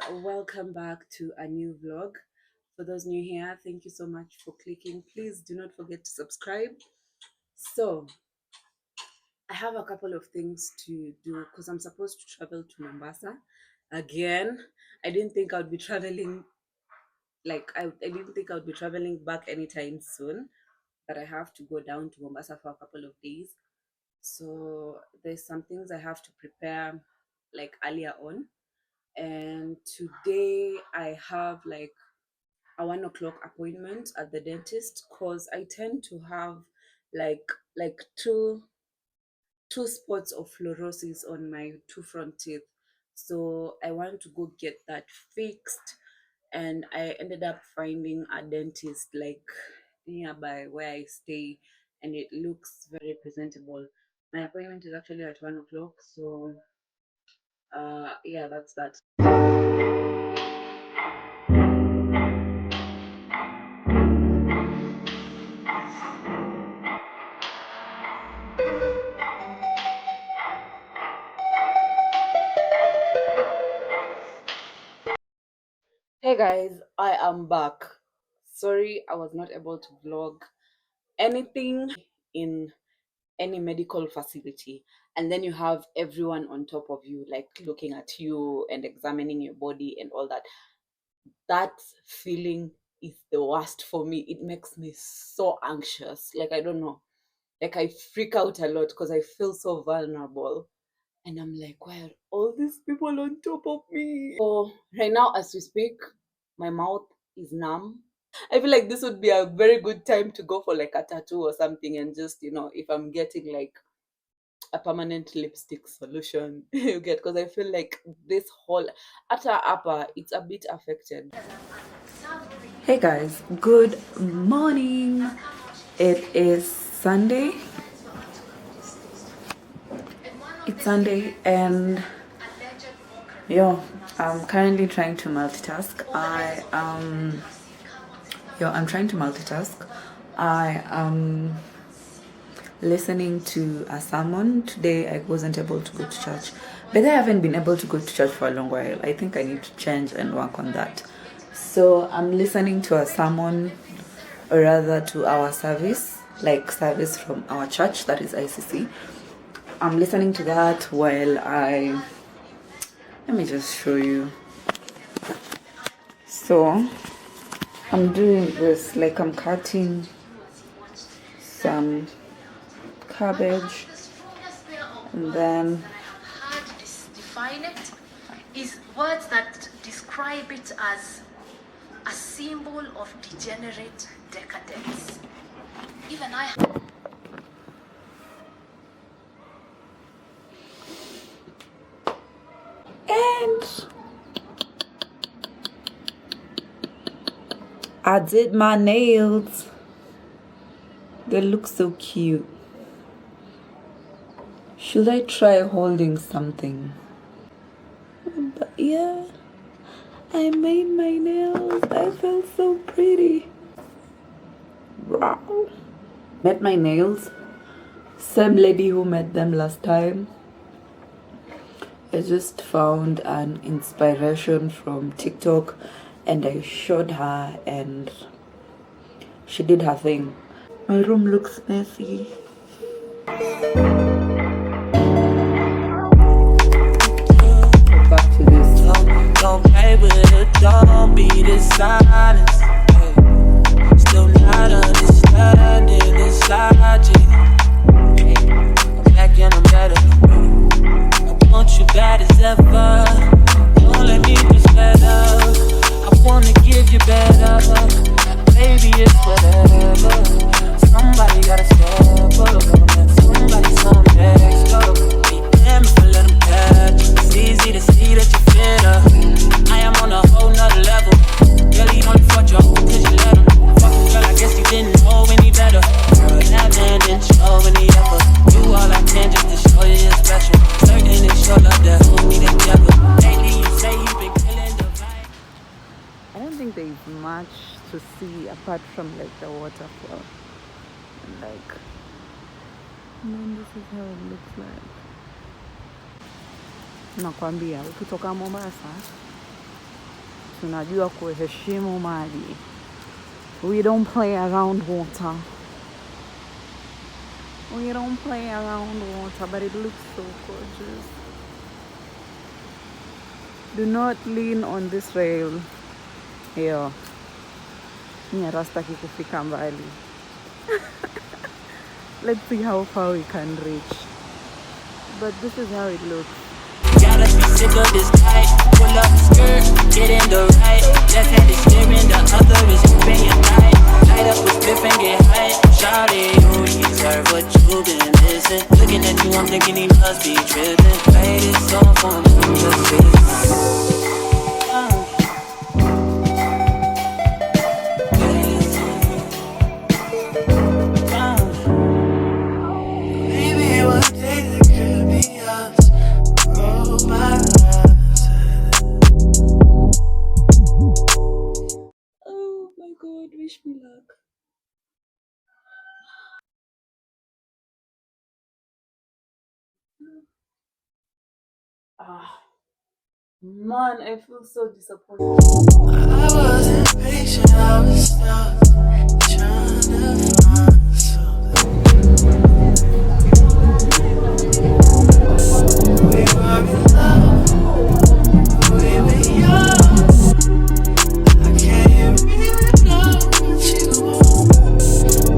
welcome back to a new vlog. For those new here, thank you so much for clicking. Please do not forget to subscribe. So I have a couple of things to do because I'm supposed to travel to Mombasa again. I didn't think I would be traveling I didn't think I would be traveling back anytime soon, but I have to go down to Mombasa for a couple of days. So there's some things I have to prepare like earlier on. And today I have like a 1 o'clock appointment at the dentist because I tend to have like like two spots of fluorosis on my two front teeth. So I want to go get that fixed, and I ended up finding a dentist like nearby where I stay, and it looks very presentable. My appointment is actually at 1 o'clock, so yeah, that's that. Hey guys, I am back. Sorry, I was not able to vlog anything in any medical facility, and then you have everyone on top of you, like looking at you and examining your body and all that. That feeling is the worst for me. It makes me so anxious. Like, I don't know. Like, I freak out a lot because I feel so vulnerable. And I'm like, why are all these people on top of me? So right now, as we speak, my mouth is numb. I feel like this would be a very good time to go for like a tattoo or something, and just, if I'm getting like a permanent lipstick solution, you get, because I feel like this whole upper, it's a bit affected. Hey guys, good morning. It is Sunday. It's Sunday, and I'm currently trying to multitask. I'm trying to multitask. I am listening to a sermon. Today I wasn't able to go to church, but I haven't been able to go to church for a long while. I think I need to change and work on that. So I'm listening to a sermon, or rather to our service from our church, that is ICC. I'm listening to that while let me just show you. So I'm doing this, like I'm cutting some cabbage, and then how to define it is words that describe it as a symbol of degenerate decadence. Even I and I did my nails. They look so cute. Should I try holding something? But yeah, I made my nails. I feel so pretty. Wow. Met my nails. Same lady who made them last time. I just found an inspiration from TikTok, and I showed her, and she did her thing. My room looks messy. Back to this. Don't play with it, don't be dishonest. Still not understanding this logic. I'm back and I'm better. I want you bad as ever. Don't let me be sped up. I wanna give you better. Baby, it's whatever. Somebody gotta step up. Somebody's on next up. Damn if I let them catch. It's easy to see that you fit up. I am on a whole nother level. Girlie only fucked you cause you let him. Fucking girl, I guess you didn't know any better. Girl, that man didn't show any effort. Do all I can just to show you you're special. Certain it's your love that hold me together. Lately you say you've been killing the vibe. I don't think there is much to see apart from like the waterfall. And like, and then this is how it looks like. Nakwambia ukitoka Mombasa tunajua kuheshimu maji. We don't play around water. We don't play around water, but it looks so gorgeous. Do not lean on this rail. Here. Ni rastaki kufika mbali. Let's see how far we can reach. But this is how it looks. Gotta be sick of this night. Pull up the skirt, get in the right. Left hand is steering, the other is gripping your night. Light up with flip and get high. Shawty, you deserve what you've been missing. Looking at you, I'm thinking he must be tripping. Play this song for me, just feel Wish me luck. Man, I feel so disappointed. I wasn't patient, I was stuck trying to find something. We were in love, we were young. I can't really know what you want.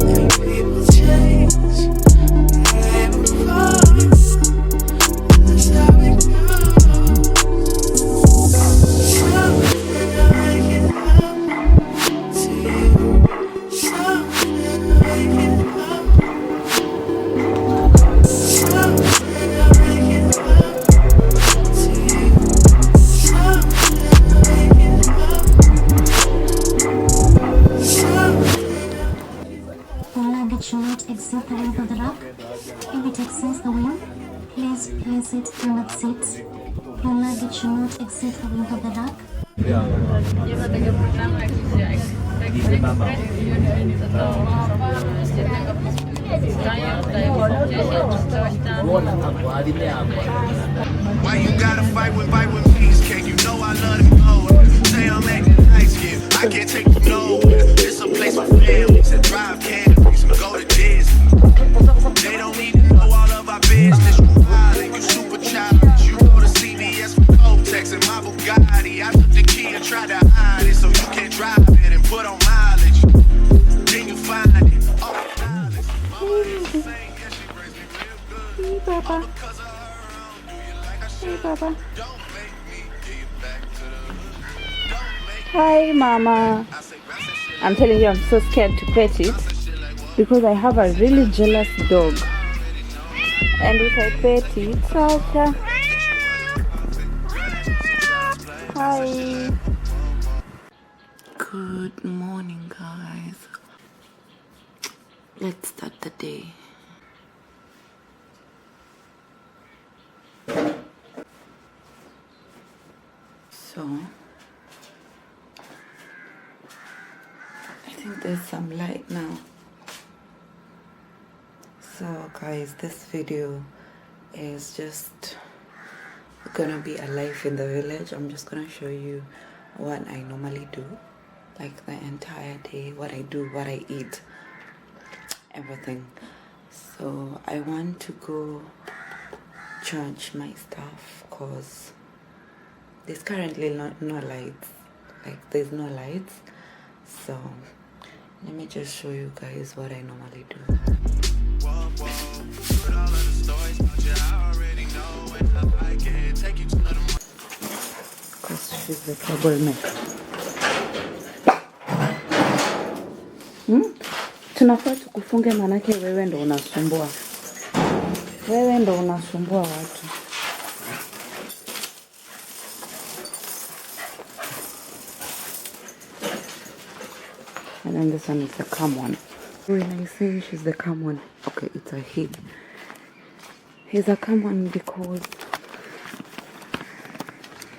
And people change, they move on. That's how it goes. Something I can help to you. Something I can help. Something I can help to you. Something I can help. Paula, get should not exit the wheel of the rock. If it exits the wheel, please place it on the seat. Paula, get should not exit the wheel of the rock. Why you gotta fight with peace cake? You know I love them hoes. Say I'm acting nice skin. I can't take you nowhere. It's a place for families that drive canopies and go to Disney. They don't need to know all of our business. You violent, you super childish. You go to CVS for Kotex and my Bugatti. I took the key and tried to hide it so you can't drive it and put on mileage. Then you find it. Oh, knowledge. Mama used to say, yeah, she raised me real good. Papa. Because of her, I don't do you like I should. Hey, Papa. Don't make me give you back to the hood. Don't make Hi, Mama. I say rap that shit I'm telling you, I'm so scared to pet it because I have a really jealous dog. And if I pet it, Salsa. Hi. Good morning, guys. Let's start the day. So, I think there's some light now. So guys, this video is just gonna be a life in the village. I'm just gonna show you what I normally do, like the entire day, what I do, what I eat, everything. So I want to go charge my stuff because there's currently no lights, like there's no lights. So let me just show you guys what I normally do. Because she's the troublemaker. Tunafaa tukufunge manake wewe ndo unasumbua. Wewe ndo unasumbua watu. And then this one is the calm one. When I say she's the calm one, okay, it's a he. He's a calm one because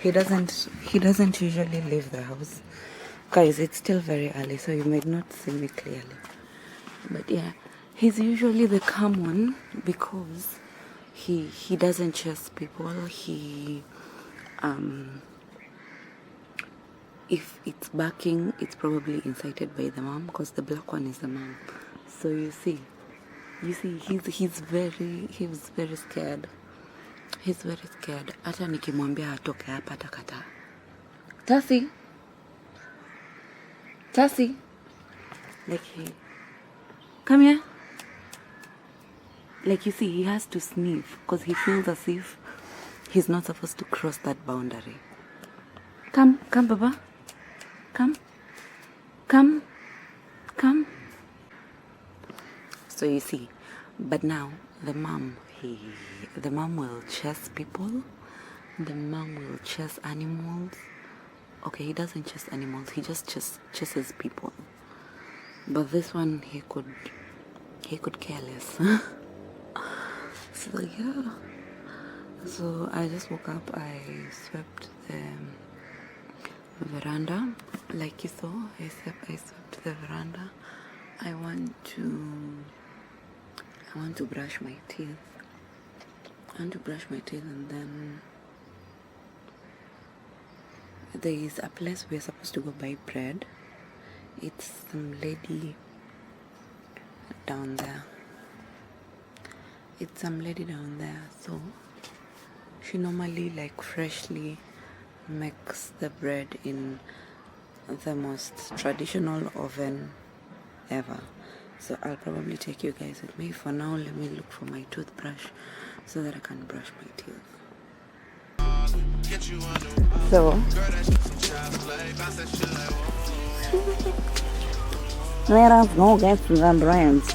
he doesn't usually leave the house. Guys, it's still very early, so you might not see me clearly. But yeah, he's usually the calm one because he doesn't chase people. if it's barking, it's probably incited by the mom, because the black one is the mom. So you see he's very scared. He's very scared. Hata nikimwambia atoke hapa atakata. Tasi, like come here. Like you see, he has to sniff because he feels as if he's not supposed to cross that boundary. Come, Baba. Come. So you see, but now the mom will chase people. The mom will chase animals. Okay, he doesn't chase animals. He just chases people. But this one, he could care less. So yeah. So I just woke up. I swept the veranda, like you saw. I swept the veranda. I want to brush my teeth. And then there is a place we're supposed to go buy bread. It's some lady down there. So she normally like freshly makes the bread in the most traditional oven ever. So I'll probably take you guys with me. For now, let me look for my toothbrush so that I can brush my teeth. So let us go get the brands.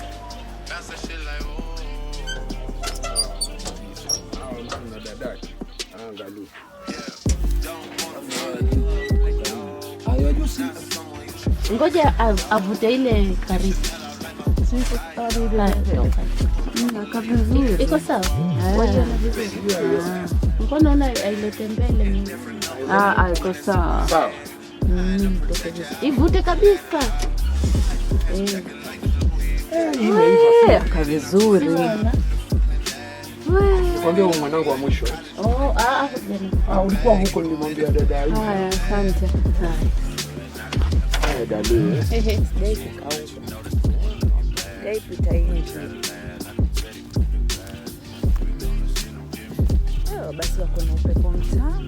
Ngoja avute ile karibu. Iko sawa? Mbona una ailete mbele? Iko sawa. Sawa. Ivute kabisa. Ka vizuri. Kwambia mwanangu wa mwisho. Ulikuwa huko nilimwambia dada yangu. Haya, asante. Dada. Sijai kukauka. Sijai pita nje. Basi wako na upepo mtaa.